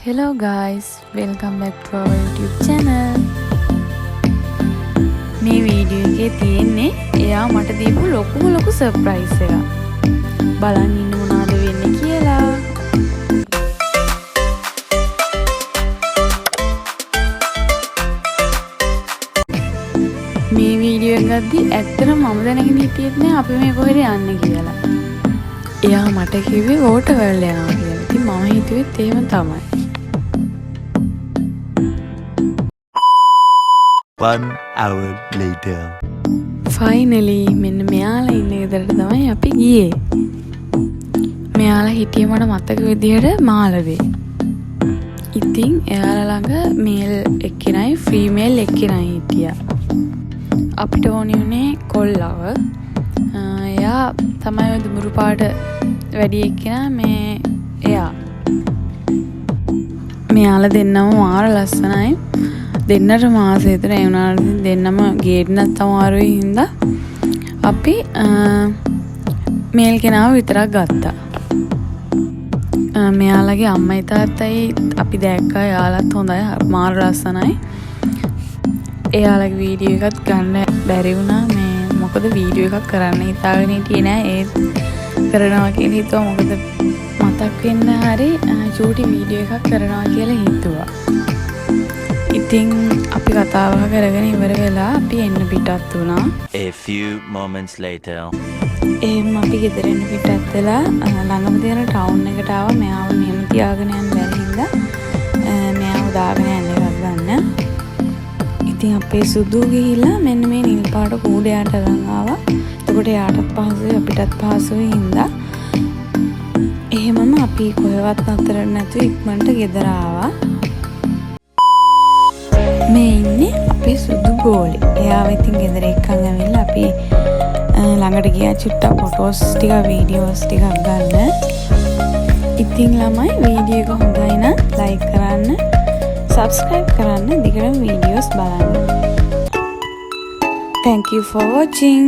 Hello guys, welcome back to our YouTube channel. මේ video එකේ තියෙන්නේ එයා මට දීපු ලොකු සර්ප්‍රයිස් එකක්. බලන්න ඉන්න මොනවද වෙන්නේ කියලා. මේ වීඩියෝ එක ගද්දි ඇත්තටම මම දැනගෙන හිටියෙත් නෑ අපි මේ කොහෙද යන්නේ කියලා. එයා මට කිව්වේ වෝටර්වර්ල්ඩ් යනවා කියලා. ඉතින් මම හිතුවෙත් එහෙම තමයි. 1 hour later. Finally මෙන්න මෙයාලා ඉන්න ගෙදරට තමයි අපි ගියේ. මෙයාලා හිටියේ මට මතක විදිහට මාළවේ. ඉතින් එයාලා ළඟ මේල් එක්කෙනයි ෆීමේල් එක්කෙනයි හිටියා. අපිට ඕනි උනේ කොල්ලව. එයා තමයි ඔය දුඹුරු පාට වැඩි එක්කෙනා මේ එයා. මෙයාලා දෙන්නම මාර ලස්සනයි. දෙන්නට මාස විතර ඒ වුණාට දෙන්නම ගේන්නත් අමාරුයි හින්දා අපි මේල් කෙනාව විතරක් ගත්තා. මෙයාලගේ අම්මයි තාත්තයි අපි දැක්කා. එයාලත් හොඳයි, මාර ලස්සනයි. එයාලගේ වීඩියෝ එකත් ගන්න බැරි වුණා. මේ මොකද වීඩියෝ එකක් කරන්න හිතාගෙන හිටියේ නෑ. ඒත් කරනවා කියලා හිතුවා. මොකද මතක් වෙන්න හරි චූටි වීඩියෝ එකක් කරනවා කියලා හිතුවා. ඉතින් අපි කතාව කරගෙන ඉවර වෙලා අපි එන්න පිටත් වුණා. A few moments later. එහෙනම් අපි ගෙදර එන්න පිටත් වෙලා ළඟම තියෙන ටවුන් එකට ආවා. මෙයාව මෙහෙම තියාගෙන යන්න බැරි හින්දා මෙයාව දාගෙන යන්න එකක් ගන්න. ඉතින් අපේ සුදු ගිහිලා මෙන්න මේ නිල් පාට කූඩයට ළඟ ආවා. එතකොට යාටත් පහසුයි අපිටත් පහසුයි හින්දා එහෙමම අපි කොහෙවත් නතර නැතුව ඉක්මනට ගෙදර ආවා. මේ ඉන්නේ අපේ සුදු ගෝලේ. එයාව ඉතින් ගෙදර එක්කන් ඇවිල්ලා අපි ළඟට ගියා චුට්ටක් ෆොටෝස් ටික වීඩියෝස් ටිකක් ගන්න. ඉතින් ළමයි වීඩියෝ එක හොඳයි නම් ලයික් කරන්න, subscribe කරන්න, දිගටම වීඩියෝස් බලන්න. Thank you for watching.